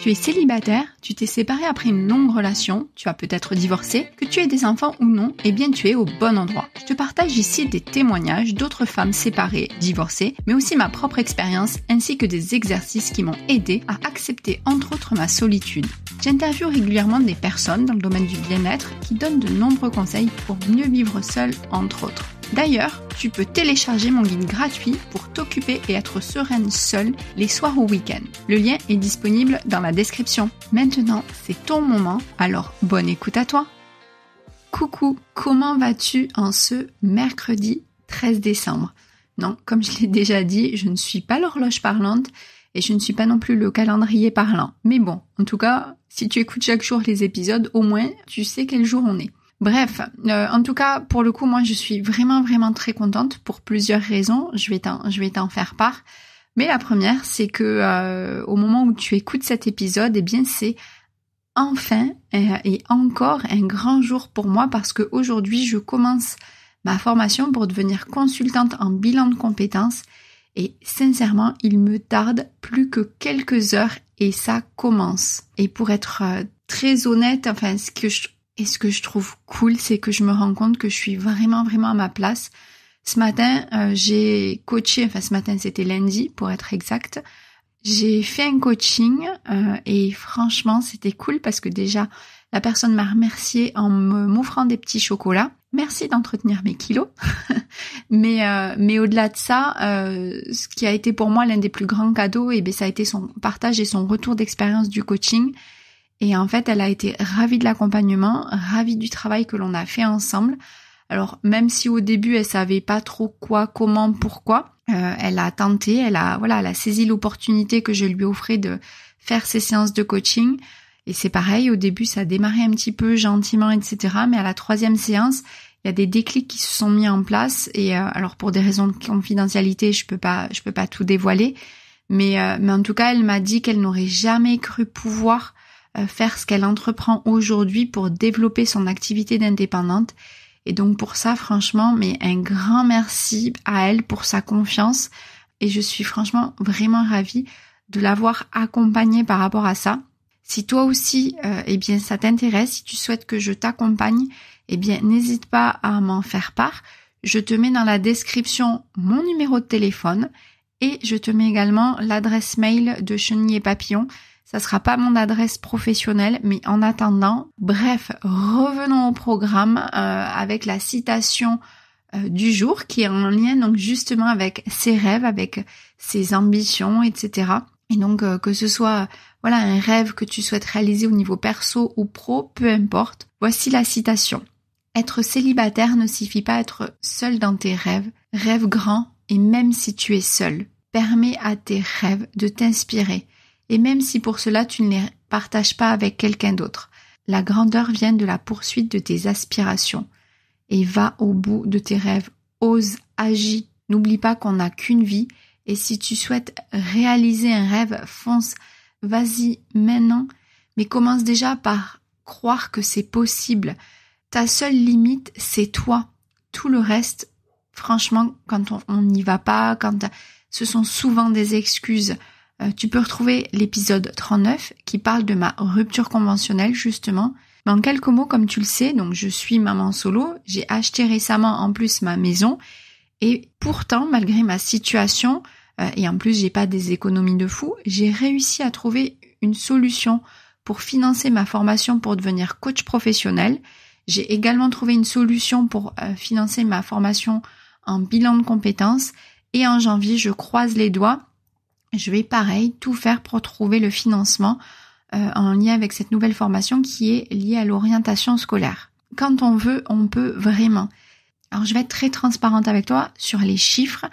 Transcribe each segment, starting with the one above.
Tu es célibataire, tu t'es séparé après une longue relation, tu as peut-être divorcé, que tu aies des enfants ou non, eh bien tu es au bon endroit. Je te partage ici des témoignages d'autres femmes séparées, divorcées, mais aussi ma propre expérience ainsi que des exercices qui m'ont aidé à accepter entre autres ma solitude. J'interviewe régulièrement des personnes dans le domaine du bien-être qui donnent de nombreux conseils pour mieux vivre seule entre autres. D'ailleurs, tu peux télécharger mon guide gratuit pour t'occuper et être sereine seule les soirs ou week-ends. Le lien est disponible dans la description. Maintenant, c'est ton moment, alors bonne écoute à toi. Coucou, comment vas-tu en ce mercredi 13 décembre ? Non, comme je l'ai déjà dit, je ne suis pas l'horloge parlante et je ne suis pas non plus le calendrier parlant. Mais bon, en tout cas, si tu écoutes chaque jour les épisodes, au moins tu sais quel jour on est. Bref, en tout cas, pour le coup, moi, je suis vraiment très contente pour plusieurs raisons. Je vais t'en faire part. Mais la première, c'est que au moment où tu écoutes cet épisode, eh bien, c'est enfin et encore un grand jour pour moi parce que aujourd'hui, je commence ma formation pour devenir consultante en bilan de compétences. Et sincèrement, il me tarde plus que quelques heures et ça commence. Et pour être très honnête, enfin, ce que je trouve cool, c'est que je me rends compte que je suis vraiment à ma place. Ce matin, j'ai coaché, enfin ce matin c'était lundi pour être exact. J'ai fait un coaching et franchement c'était cool parce que déjà la personne m'a remercié en m'offrant des petits chocolats. Merci d'entretenir mes kilos. mais au-delà de ça, ce qui a été pour moi l'un des plus grands cadeaux, ça a été son partage et son retour d'expérience du coaching. Et en fait, elle a été ravie de l'accompagnement, ravie du travail que l'on a fait ensemble. Alors, même si au début, elle savait pas trop quoi, comment, pourquoi, elle a tenté, elle a saisi l'opportunité que je lui offrais de faire ses séances de coaching. Et c'est pareil, au début, ça a démarré un petit peu gentiment, etc. Mais à la 3e séance, il y a des déclics qui se sont mis en place. Et alors, pour des raisons de confidentialité, je peux pas tout dévoiler. Mais en tout cas, elle m'a dit qu'elle n'aurait jamais cru pouvoir faire ce qu'elle entreprend aujourd'hui pour développer son activité d'indépendante. Et donc pour ça, franchement, mais un grand merci à elle pour sa confiance. Et je suis franchement vraiment ravie de l'avoir accompagnée par rapport à ça. Si toi aussi, ça t'intéresse, si tu souhaites que je t'accompagne, n'hésite pas à m'en faire part. Je te mets dans la description mon numéro de téléphone et je te mets également l'adresse mail de Chenille et Papillon. Ça sera pas mon adresse professionnelle, mais en attendant, bref, revenons au programme avec la citation du jour qui est en lien donc justement avec ses rêves, avec ses ambitions, etc. Et donc que ce soit un rêve que tu souhaites réaliser au niveau perso ou pro, peu importe. Voici la citation. Être célibataire ne signifie pas être seul dans tes rêves. Rêve grand et même si tu es seul, permets à tes rêves de t'inspirer. Et même si pour cela tu ne les partages pas avec quelqu'un d'autre, la grandeur vient de la poursuite de tes aspirations. Et va au bout de tes rêves, ose, agis. N'oublie pas qu'on n'a qu'une vie et si tu souhaites réaliser un rêve, fonce, vas-y maintenant. Mais commence déjà par croire que c'est possible. Ta seule limite, c'est toi. Tout le reste, franchement, quand on n'y va pas, ce sont souvent des excuses. Tu peux retrouver l'épisode 39 qui parle de ma rupture conventionnelle justement. Mais en quelques mots, comme tu le sais, donc je suis maman solo, j'ai acheté récemment en plus ma maison et pourtant malgré ma situation et en plus j'ai pas des économies de fou, j'ai réussi à trouver une solution pour financer ma formation pour devenir coach professionnel. J'ai également trouvé une solution pour financer ma formation en bilan de compétences et en janvier, je croise les doigts. Je vais pareil tout faire pour trouver le financement en lien avec cette nouvelle formation qui est liée à l'orientation scolaire. Quand on veut, on peut vraiment. Alors je vais être très transparente avec toi sur les chiffres,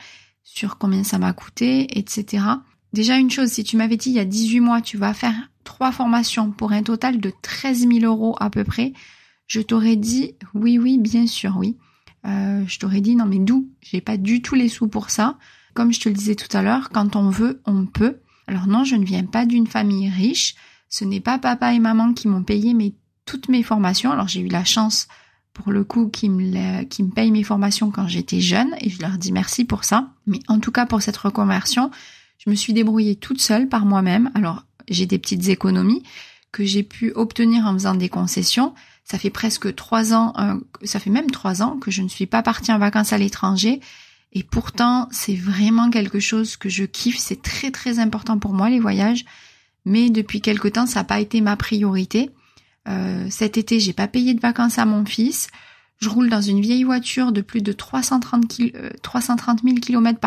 sur combien ça m'a coûté, etc. Déjà une chose, si tu m'avais dit il y a 18 mois, tu vas faire 3 formations pour un total de 13 000 € à peu près, je t'aurais dit oui, bien sûr, oui. Je t'aurais dit non mais d'où ? J'ai pas du tout les sous pour ça. Comme je te le disais tout à l'heure, quand on veut, on peut. Alors non, je ne viens pas d'une famille riche. Ce n'est pas papa et maman qui m'ont payé toutes mes formations. Alors j'ai eu la chance, pour le coup, qui me payent mes formations quand j'étais jeune et je leur dis merci pour ça. Mais en tout cas, pour cette reconversion, je me suis débrouillée toute seule par moi-même. Alors j'ai des petites économies que j'ai pu obtenir en faisant des concessions. Ça fait presque 3 ans, ça fait même 3 ans que je ne suis pas partie en vacances à l'étranger. Et pourtant, c'est vraiment quelque chose que je kiffe. C'est très très important pour moi, les voyages. Mais depuis quelque temps, ça n'a pas été ma priorité. Cet été, j'ai pas payé de vacances à mon fils. Je roule dans une vieille voiture de plus de 330 000 km,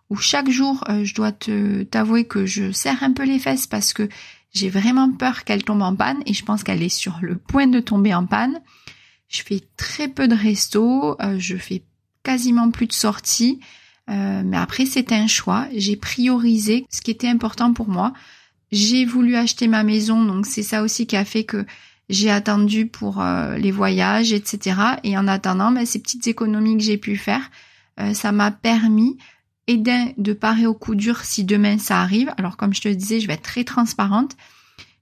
où chaque jour, je dois t'avouer que je serre un peu les fesses parce que j'ai vraiment peur qu'elle tombe en panne et je pense qu'elle est sur le point de tomber en panne. Je fais très peu de restos, je fais quasiment plus de sorties, mais après c'était un choix. J'ai priorisé ce qui était important pour moi. J'ai voulu acheter ma maison, donc c'est ça aussi qui a fait que j'ai attendu pour les voyages, etc. Et en attendant, ces petites économies que j'ai pu faire, ça m'a permis de parer au coup dur si demain ça arrive. Alors comme je te le disais, je vais être très transparente.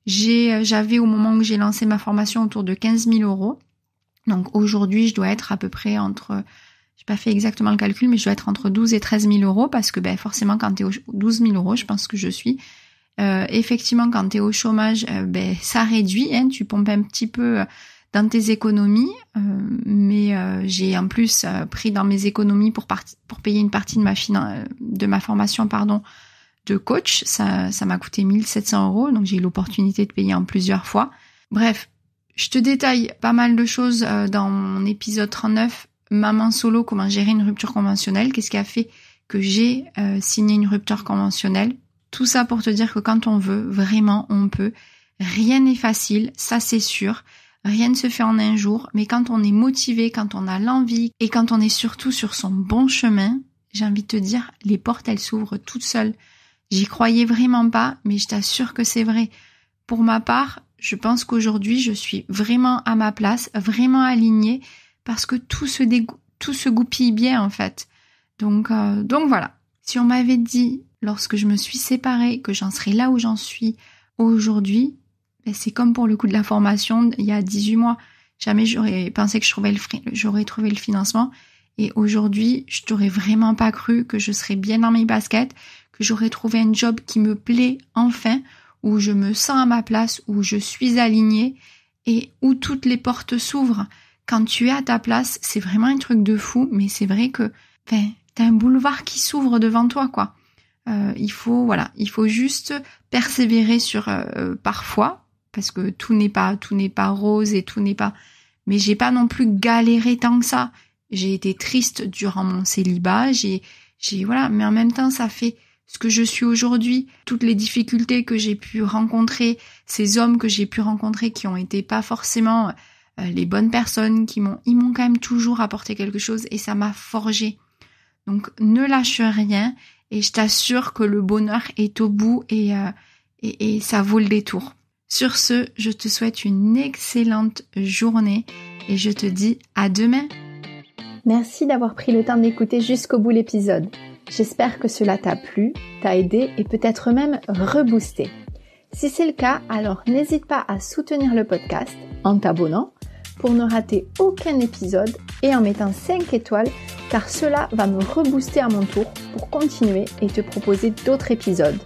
J'avais au moment où j'ai lancé ma formation autour de 15 000 euros. Donc aujourd'hui, je dois être à peu près entre, j'ai pas fait exactement le calcul, mais je dois être entre 12 et 13 000 euros parce que forcément quand t'es 12 000 euros, je pense que je suis. Effectivement, quand t'es au chômage, ça réduit, tu pompes un petit peu dans tes économies, mais j'ai en plus pris dans mes économies pour payer une partie de ma formation de coach. Ça m'a coûté 1 700 euros, donc j'ai eu l'opportunité de payer en plusieurs fois. Bref, je te détaille pas mal de choses dans mon épisode 39, Maman solo, comment gérer une rupture conventionnelle, qu'est-ce qui a fait que j'ai signé une rupture conventionnelle. Tout ça pour te dire que quand on veut, vraiment on peut. Rien n'est facile, ça c'est sûr. Rien ne se fait en un jour, mais quand on est motivé, quand on a l'envie et quand on est surtout sur son bon chemin, j'ai envie de te dire, les portes elles s'ouvrent toutes seules. J'y croyais vraiment pas, mais je t'assure que c'est vrai. Pour ma part, je pense qu'aujourd'hui je suis vraiment à ma place, vraiment alignée, parce que tout se goupille bien en fait. Donc voilà. Si on m'avait dit lorsque je me suis séparée que j'en serais là où j'en suis aujourd'hui, c'est comme pour le coup de la formation il y a 18 mois. Jamais j'aurais pensé que j'aurais trouvé le financement. Et aujourd'hui, je t'aurais vraiment pas cru que je serais bien dans mes baskets, que j'aurais trouvé un job qui me plaît enfin, où je me sens à ma place, où je suis alignée et où toutes les portes s'ouvrent. Quand tu es à ta place, c'est vraiment un truc de fou, mais c'est vrai que t'as un boulevard qui s'ouvre devant toi, quoi. Il faut juste persévérer sur parfois, parce que tout n'est pas rose et tout n'est pas. Mais j'ai pas non plus galéré tant que ça. J'ai été triste durant mon célibat. Mais en même temps, ça fait ce que je suis aujourd'hui. Toutes les difficultés que j'ai pu rencontrer, ces hommes que j'ai pu rencontrer qui ont été pas forcément les bonnes personnes, ils m'ont quand même toujours apporté quelque chose et ça m'a forgé. Donc ne lâche rien et je t'assure que le bonheur est au bout et ça vaut le détour. Sur ce, je te souhaite une excellente journée et je te dis à demain. Merci d'avoir pris le temps d'écouter jusqu'au bout l'épisode. J'espère que cela t'a plu, t'a aidé et peut-être même reboosté. Si c'est le cas, alors n'hésite pas à soutenir le podcast en t'abonnant pour ne rater aucun épisode et en mettant 5 étoiles car cela va me rebooster à mon tour pour continuer et te proposer d'autres épisodes.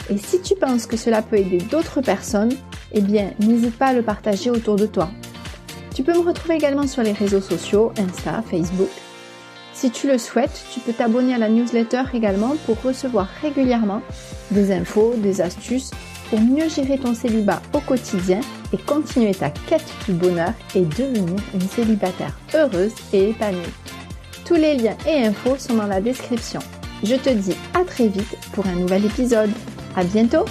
Et si tu penses que cela peut aider d'autres personnes, n'hésite pas à le partager autour de toi. Tu peux me retrouver également sur les réseaux sociaux, Insta, Facebook. Si tu le souhaites, tu peux t'abonner à la newsletter également pour recevoir régulièrement des infos, des astuces pour mieux gérer ton célibat au quotidien et continuer ta quête du bonheur et devenir une célibataire heureuse et épanouie. Tous les liens et infos sont dans la description. Je te dis à très vite pour un nouvel épisode. À bientôt!